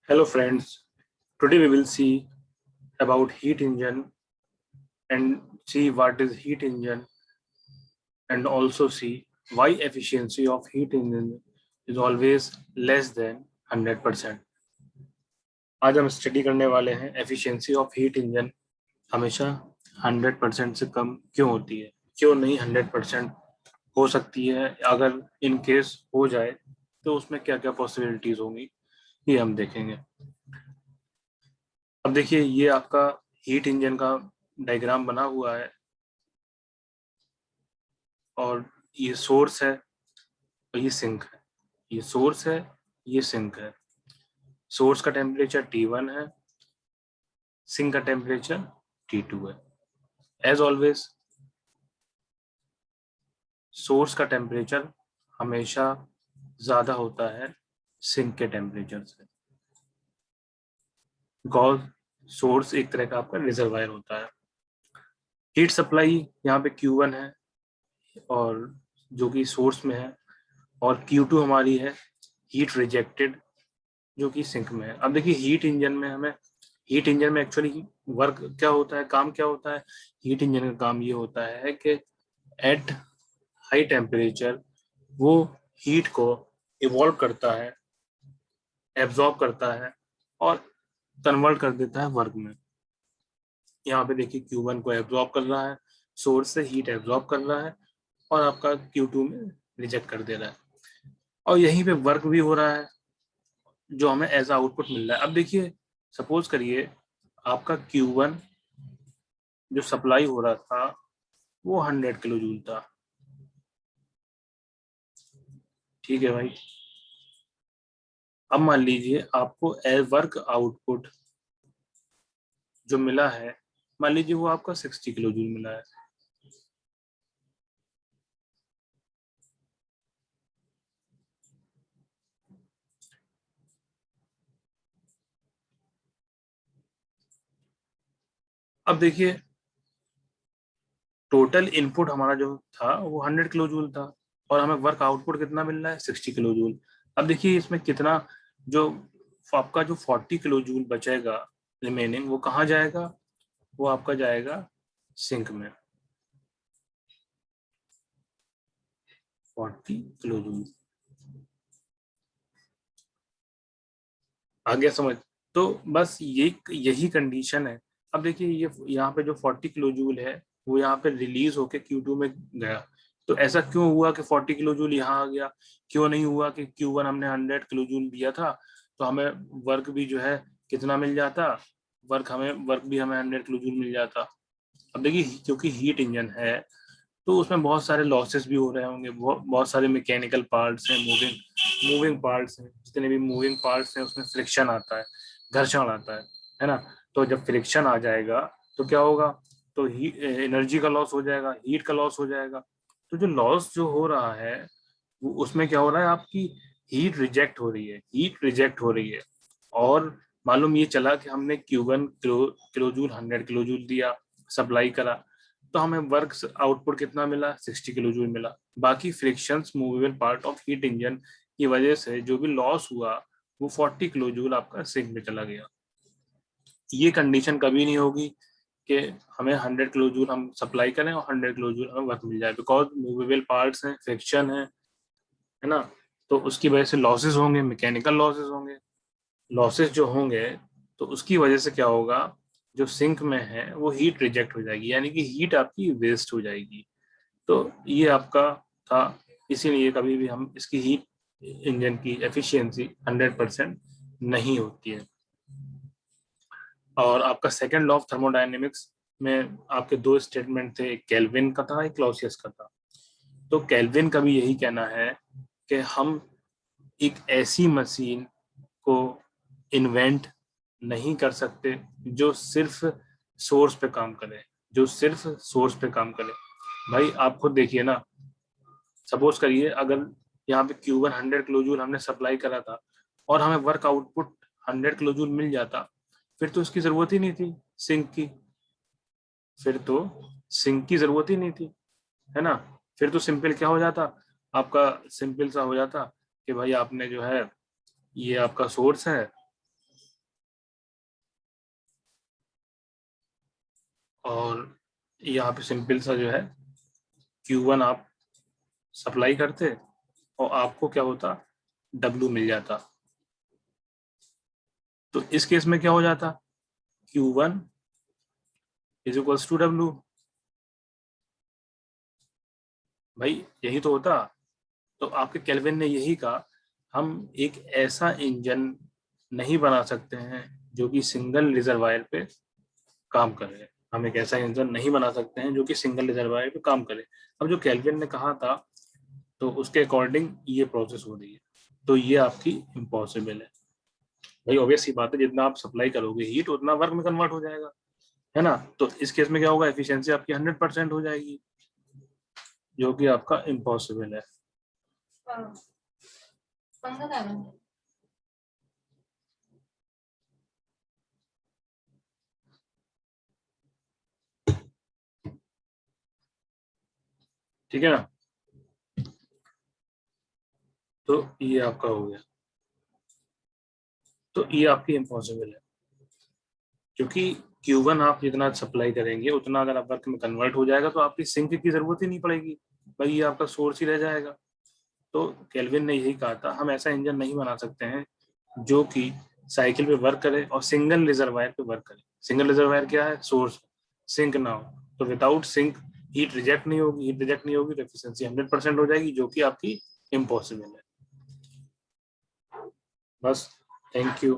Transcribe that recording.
Hello friends, today we will see about heat engine and see what is heat engine and also see why efficiency of heat engine is always less than 100%. आज हम study करने वाले हैं efficiency of heat engine हमेशा 100% से कम क्यों होती है, क्यों नहीं 100% हो सकती है, अगर इन केस हो जाए तो उसमें क्या क्या पॉसिबिलिटीज होंगी ये हम देखेंगे। अब देखिए ये आपका हीट इंजन का डायग्राम बना हुआ है और ये सोर्स है और ये सिंक है। ये सोर्स है, ये सिंक है। सोर्स का टेम्परेचर T1 है, सिंक का टेम्परेचर T2 है। एज ऑलवेज सोर्स का टेम्परेचर हमेशा ज्यादा होता है सिंक के टेम्परेचर से, बिकॉज सोर्स एक तरह का आपका रिजर्वायर होता है। हीट सप्लाई यहाँ पे Q1 है और जो कि सोर्स में है, और Q2 हमारी है हीट रिजेक्टेड जो कि सिंक में है। अब देखिए हीट इंजन में एक्चुअली वर्क क्या होता है, काम क्या होता है। हीट इंजन का काम ये होता है कि एट हाई टेम्परेचर वो हीट को इवॉल्व करता है, एब्जॉर्ब करता है और कन्वर्ट कर देता है वर्क में। यहाँ पे देखिए Q1 को एब्जॉर्ब कर रहा है, सोर्स से हीट एब्जॉर्ब कर रहा है और आपका Q2 में रिजेक्ट कर दे रहा है, और यहीं पे वर्क भी हो रहा है जो हमें एज आउटपुट मिल रहा है। अब देखिए सपोज करिए आपका Q1 जो सप्लाई हो रहा था वो 100 किलो जूल था। ठीक है भाई, अब मान लीजिए आपको एज वर्क आउटपुट जो मिला है, मान लीजिए वो आपका 60 किलो जूल मिला है। अब देखिए टोटल इनपुट हमारा जो था वो 100 किलो जूल था और हमें वर्क आउटपुट कितना मिल रहा है, 60 किलो जूल। अब देखिए इसमें कितना, जो आपका जो 40 किलो जूल बचेगा रिमेनिंग, वो कहाँ जाएगा, वो आपका जाएगा सिंक में। 40 किलो जूल आ गया समझ। तो बस यही कंडीशन है। अब देखिए ये यहाँ पे जो 40 किलो जूल है वो यहाँ पे रिलीज होके Q2 में गया। तो ऐसा क्यों हुआ कि 40 किलो जूल यहाँ आ गया, क्यों नहीं हुआ कि Q1 हमने 100 किलो जूल दिया था तो हमें वर्क भी जो है कितना मिल जाता, वर्क भी हमें 100 किलो जूल मिल जाता। अब देखिए क्योंकि हीट इंजन है तो उसमें बहुत सारे लॉसेस भी हो रहे होंगे, बहुत सारे मैकेनिकल पार्ट्स हैं, मूविंग मूविंग पार्ट्स हैं। जितने भी मूविंग पार्ट्स हैं उसमें फ्रिक्शन आता है, घर्षण आता है ना। तो जब फ्रिक्शन आ जाएगा तो क्या होगा, तो एनर्जी का लॉस हो जाएगा, हीट का लॉस हो जाएगा। तो जो लॉस जो हो रहा है वो उसमें क्या हो रहा है, आपकी हीट रिजेक्ट हो रही है। और मालूम ये चला कि हमने Q1 kilo joule 100 kilo joule दिया, सप्लाई करा, तो हमें वर्क आउटपुट कितना मिला, 60 किलो जूल मिला। बाकी frictions movable part of heat engine की वजह से जो भी लॉस हुआ वो 40 किलो जूल आपका सिंक में चला गया। ये कंडीशन कभी नहीं होगी कि हमें 100 किलो जूल हम सप्लाई करें और 100 किलो जूल हमें वर्क मिल जाए, बिकॉज मूवेबल पार्ट्स हैं, फ्रिक्शन है ना। तो उसकी वजह से लॉसेस होंगे, मैकेनिकल लॉसेस होंगे। लॉसेस जो होंगे तो उसकी वजह से क्या होगा, जो सिंक में है वो हीट रिजेक्ट हो जाएगी, यानी कि हीट आपकी वेस्ट हो जाएगी। तो ये आपका था, इसीलिए कभी भी हम इसकी हीट इंजन की एफिशिएंसी 100% नहीं होती है। और आपका सेकंड लॉ ऑफ थर्मोडायनेमिक्स में आपके दो स्टेटमेंट थे, एक केल्विन का था, एक क्लॉसियस का था। तो केल्विन का भी यही कहना है कि हम एक ऐसी मशीन को इन्वेंट नहीं कर सकते जो सिर्फ सोर्स पे काम करे, जो सिर्फ सोर्स पे काम करे। भाई आप खुद देखिए ना, सपोज करिए अगर यहाँ पे Q1 100 किलो जूल हमने सप्लाई करा था और हमें work output 100 kilo jute mill जाता, फिर तो उसकी जरूरत ही नहीं थी सिंक की, फिर तो सिंक की जरूरत ही नहीं थी, है ना। फिर तो सिंपल क्या हो जाता, आपका सिंपल सा हो जाता कि भाई आपने जो है, ये आपका सोर्स है और यहाँ पे सिंपल सा जो है Q1 आप सप्लाई करते और आपको क्या होता, W मिल जाता। तो इस केस में क्या हो जाता, Q1 is equals to W। भाई यही तो होता। तो आपके केल्विन ने यही कहा, हम एक ऐसा इंजन नहीं बना सकते हैं जो कि सिंगल रिजर्वायर पे काम करे। हम एक ऐसा इंजन नहीं बना सकते हैं जो कि सिंगल रिजर्वायर पे काम करे। अब जो केल्विन ने कहा था तो उसके अकॉर्डिंग ये प्रोसेस हो रही है, तो ये आपकी इम्पॉसिबल है। भाई ऑब्वियस सी बात है, जितना आप सप्लाई करोगे हीट उतना वर्क में कन्वर्ट हो जाएगा, है ना। तो इस केस में क्या होगा, एफिशिएंसी आपकी 100% हो जाएगी, जो कि आपका इम्पॉसिबल है। ठीक है ना। तो ये आपका हो गया, तो ये आपकी इम्पॉसिबल है, क्योंकि Q1 आप जितना सप्लाई करेंगे उतना अगर आप वर्क में कन्वर्ट हो जाएगा तो आपकी सिंक की जरूरत ही नहीं पड़ेगी, भाई ये आपका सोर्स ही रह जाएगा। तो केल्विन ने यही कहा था, हम ऐसा इंजन नहीं बना सकते हैं जो कि साइकिल पे वर्क करे और सिंगल रिजर्वायर पे वर्क करे। सिंगल रिजर्वायर क्या है, सोर्स, सिंक ना हो। तो विदाउट सिंक हीट रिजेक्ट नहीं होगी, हीट रिजेक्ट नहीं होगी तो एफिशिएंसी 100% हो जाएगी, जो कि आपकी इम्पॉसिबल है। बस, थैंक यू।